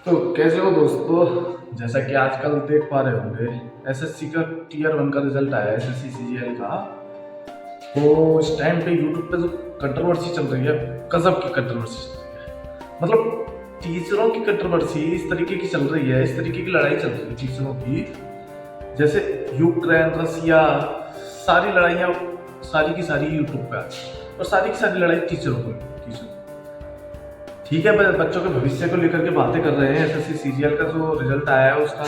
तो कैसे हो दोस्तों। जैसा कि आजकल देख पा रहे होंगे, एसएससी का टीयर 1 का रिजल्ट आया है, एसएससी सीजीएल का। तो इस टाइम पे यूट्यूब पे जो कंट्रोवर्सी चल रही है, गजब की कंट्रोवर्सी चल रही है। मतलब टीचरों की कंट्रोवर्सी इस तरीके की चल रही है, इस तरीके की लड़ाई चल रही है टीचरों की, जैसे यूक्रेन रसिया, सारी लड़ाइयाँ सारी की सारी यूट्यूब पे आती है और सारी की सारी लड़ाई टीचरों को टीचर ठीक है। बच्चों के भविष्य को लेकर के बातें कर रहे हैं। एसएससी सीजीएल का जो रिजल्ट आया है उसका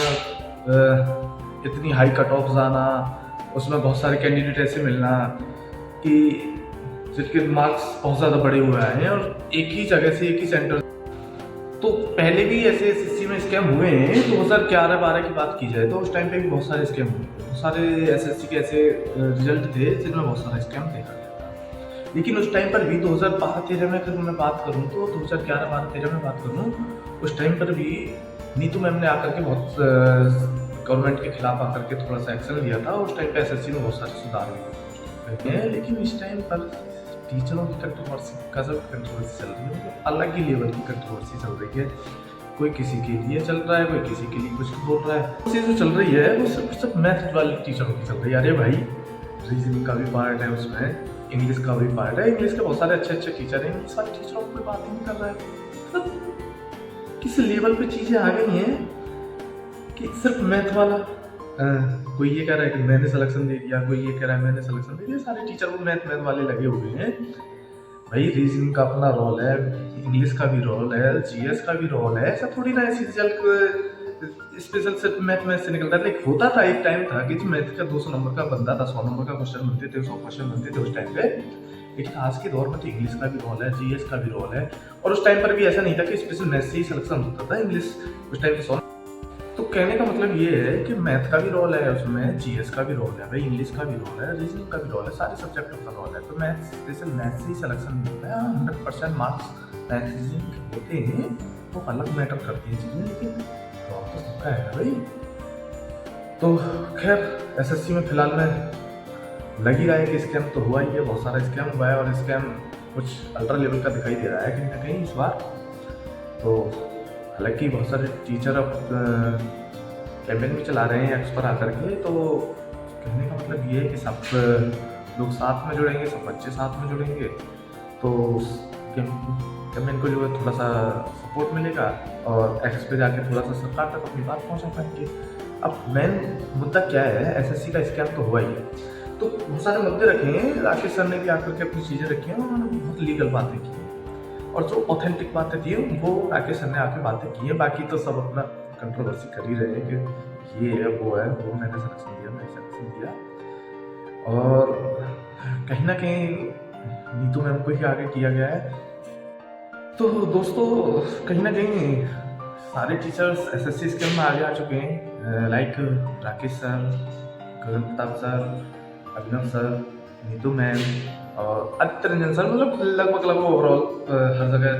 इतनी हाई कट ऑफ जाना, उसमें बहुत सारे कैंडिडेट ऐसे मिलना कि जिनके मार्क्स बहुत ज़्यादा बड़े हुए आए हैं और एक ही जगह से एक ही सेंटर। तो पहले भी ऐसे एसएससी में स्कैम हुए हैं। 2011-12 की बात की जाए तो उस टाइम पे भी बहुत सारे स्कैम हुए, बहुत सारे एसएससी के ऐसे रिजल्ट थे जिनमें बहुत सारा स्कैम देखा गया था। लेकिन उस टाइम पर भी 2012-13 में अगर मैं बात करूं, तो 2011-12-13 में बात करूं, उस टाइम पर भी नीतू मैम ने आकर के बहुत गवर्नमेंट के खिलाफ आकर के थोड़ा सा एक्शन लिया था। उस टाइम पे एसएससी में बहुत सारे सुधार हुए हैं। लेकिन इस टाइम पर टीचरों की कंट्रोवर्सी, गजब कंट्रोवर्सी चल रही है, मतलब अलग ही लेवल की कंट्रोवर्सी चल रही है। कोई किसी के लिए चल रहा है, कोई किसी के लिए कुछ बोल रहा है। जो चल रही है वो सिर्फ मैथ वाले टीचरों की चल रही है। अरे भाई, रीजनिंग का भी पार्ट है उसमें, इंग्लिश का भी पार्ट है। इंग्लिश के बहुत सारे अच्छे अच्छे टीचर हैं, इंग्लिश वाले टीचरों को कोई बात ही नहीं कर रहा है। मतलब किस लेवल पे चीज़ें आ गई हैं कि सिर्फ मैथ वाला कोई ये कह रहा है कि मैंने सिलेक्शन दे दिया, कोई ये कह रहा है मैंने सिलेक्शन दे दिया। सारे टीचर वो मैथ वाले लगे हुए हैं। भाई रीजनिंग का अपना रोल है, इंग्लिश का भी रोल है, जीएस का भी रोल है। ऐसा थोड़ी ना है स्पेशल सिर्फ मैथ से निकलता है। लाइक होता था, एक टाइम था कि जो मैथ का 200 नंबर का बंदा था, 100 नंबर का क्वेश्चन बनते थे, 100 क्वेश्चन बनते थे उस टाइम पे। लेकिन आज के दौर में तो इंग्लिश का भी रोल है, जीएस का भी रोल है। और उस टाइम पर भी ऐसा नहीं था कि स्पेशल मैथ से ही सिलेक्शन होता था। इंग्लिश उस टाइम पे तो कहने का मतलब ये है कि मैथ का भी रोल है उसमें, जीएस का भी रोल है, भाई इंग्लिश का भी रोल है, रीजनिंग का भी रोल है, सारे सब्जेक्टों का रोल है। तो मैथ स्पेशल मैथ से ही सिलेक्शन नहीं होता है। 100% मार्क्स मैथ रीजनिंग होते हैं, वो अलग मैटर करती हैं चीज़ें, लेकिन रोल तो सबका है भाई। तो खैर, एसएससी में फिलहाल में लग ही रहा है कि स्कैम तो हुआ ही है, बहुत सारा स्कैम हुआ है। और स्कैम कुछ अल्ट्रा लेवल का दिखाई दे रहा है कहीं ना कहीं इस बार। तो हालांकि बहुत सारे टीचर अब कैंपेन भी चला रहे हैं एक्स पर आकर के। तो कहने का मतलब ये है कि सब लोग साथ में जुड़ेंगे, सब बच्चे साथ में जुड़ेंगे, तो कैंपेन को जो है थोड़ा सा सपोर्ट मिलेगा और एक्स पे जाके थोड़ा सा सरकार तक अपनी बात पहुंचा पाएंगे। अब मेन मुद्दा क्या है, एसएससी का स्कैम तो हुआ ही है। तो बहुत सारे मुद्दे रखे हैं, राकेश सर ने भी आकर के अपनी चीज़ें रखी हैं, उन्होंने बहुत लीगल बातें की हैं और जो ऑथेंटिक बातें थी वो राकेश सर ने आके बातें की है। बाकी तो सब अपना कंट्रोवर्सी कर ही रहे हैं कि ये है, वो मैंने सिलेक्शन दिया, मैंने सिलेक्शन दिया। और कहीं ना कहीं नीतू मैम को ही आगे किया गया है। तो दोस्तों, कहीं ना कहीं सारे टीचर्स एसएससी स्कैम में आगे आ चुके हैं। लाइक राकेश सर, गगन प्रताप सर, अभिनव सर, नीतू मैम और आदित्य रंजन सर, मतलब लगभग ओवरऑल हर जगह।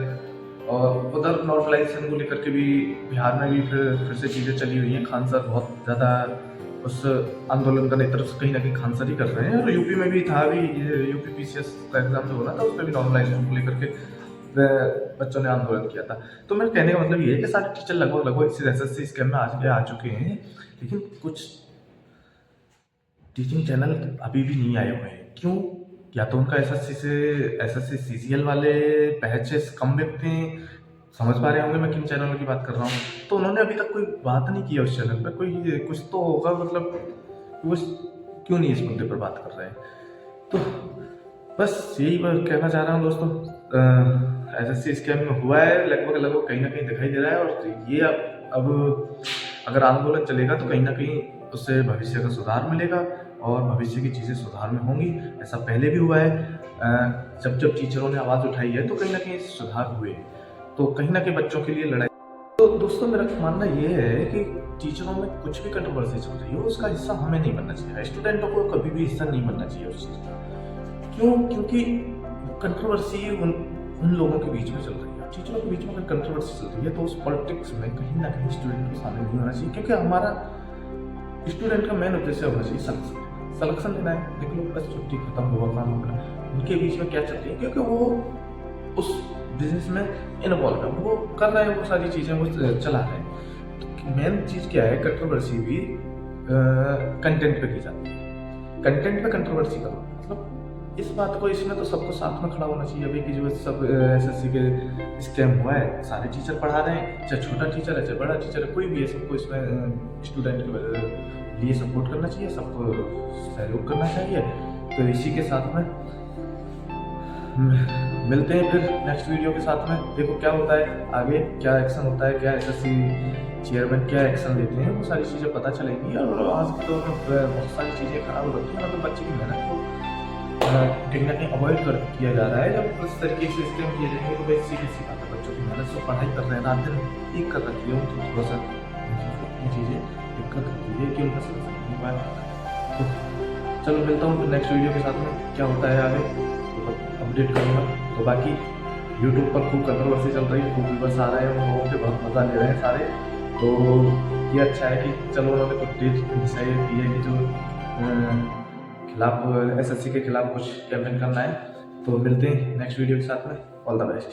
और उधर नॉर्मलाइजेशन को लेकर के भी बिहार में भी फिर से चीज़ें चली हुई हैं। खान सर बहुत ज़्यादा उस आंदोलन का नेतृत्व कहीं ना कहीं खान सर ही कर रहे हैं। और यूपी में भी था, अभी यूपी पीसीएस का एग्जाम जो होना था उसमें भी नॉर्मलाइजेशन को लेकर के बच्चों ने आंदोलन किया था। तो मेरे कहने का मतलब ये है कि सारे टीचर लगभग इस एसएससी स्कैम में आज आ चुके हैं। लेकिन कुछ टीचिंग चैनल अभी भी नहीं आए हुए हैं। क्यों? या तो उनका एसएससी सीजीएल वाले बैचेस कम देखते हैं, समझ पा रहे होंगे मैं किन चैनलों की बात कर रहा हूँ। तो उन्होंने अभी तक कोई बात नहीं की उस चैनल पर। कोई कुछ तो होगा, मतलब वो क्यों नहीं इस मुद्दे पर बात कर रहे हैं। तो बस यही मैं कहना चाह रहा हूँ दोस्तों। एसएससी स्कैम में हुआ है, लगभग कहीं ना कहीं दिखाई दे रहा है। और ये अब अगर आंदोलन चलेगा तो कहीं ना कहीं उससे भविष्य का सुधार मिलेगा और भविष्य की चीज़ें सुधार में होंगी। ऐसा पहले भी हुआ है, जब टीचरों ने आवाज़ उठाई है तो कहीं ना कहीं सुधार हुए। तो कहीं ना कहीं बच्चों के लिए लड़ाई। तो दोस्तों, मेरा मानना ये है कि टीचरों में कुछ भी कंट्रोवर्सी चल रही हो उसका हिस्सा हमें नहीं बनना चाहिए। स्टूडेंटों को कभी भी हिस्सा नहीं बनना चाहिए उस चीज़ का। क्यों? क्योंकि कंट्रोवर्सी उन लोगों के बीच में चल रही है। टीचरों के बीच में अगर कंट्रोवर्सी चल रही है तो उस पॉलिटिक्स में कहीं ना कहीं स्टूडेंट को शामिल नहीं होना चाहिए। क्योंकि हमारा स्टूडेंट का मेन उद्देश्य होना चाहिए सिलेक्शन लेना है। देख लो, बस छुट्टी खत्म हुआ, काम अपना, उनके बीच में क्या चल रही है, क्योंकि वो उस बिजनेस में इन्वॉल्व है, वो कर रहे हैं, वो सारी चीज़ें वो चला रहे हैं। तो मेन चीज़ क्या है, कंट्रोवर्सी भी कंटेंट पे की जाती है। कंटेंट पे कंट्रोवर्सी करो, मतलब इस बात को, इसमें तो सबको साथ में खड़ा होना चाहिए। अभी की जो सब एसएससी के स्कैम हुआ है, सारे टीचर पढ़ा रहे हैं, चाहे छोटा टीचर है चाहे बड़ा टीचर है, कोई भी है, सबको इसमें स्टूडेंट के लिए सपोर्ट करना चाहिए, सबको सहयोग करना चाहिए। तो इसी के साथ में मिलते हैं फिर नेक्स्ट वीडियो के साथ में। देखो क्या होता है आगे, क्या एक्शन होता है, क्या एसएससी चेयरमैन क्या एक्शन लेते हैं, वो सारी चीज़ें पता चलेगी। और आज के दौर में बहुत सारी चीज़ें खराब हो रही हैं, मतलब बच्चे की मेहनत को कहीं ना कहीं अवॉइड किया जा रहा है। जब इस तरीके से स्कैम किए जाएंगे तो भाई सीधी सी बात है, बच्चों की मेहनत से पढ़ाई कर रहे हैं, रात दिन एक कर रखी है, उनको थोड़ा सा ये चीज़ें दिक्कत होती है कि उनका समझ नहीं पाया। तो चलो मिलता हूँ नेक्स्ट वीडियो के साथ में, क्या होता है आगे तो अपडेट करूँगा। तो बाकी यूट्यूब पर खूब कंट्रोवर्सी चल रही है, खूब व्यूअर्स आ रहे हैं, उन लोगों के बहुत मज़ा ले रहे हैं सारे। तो ये अच्छा है कि चलो उन्होंने कुछ डेट डिसाइड की है कि जो खिलाफ एसएससी के खिलाफ कुछ कैंपेन करना है। तो मिलते हैं नेक्स्ट वीडियो के साथ में, ऑल द बेस्ट।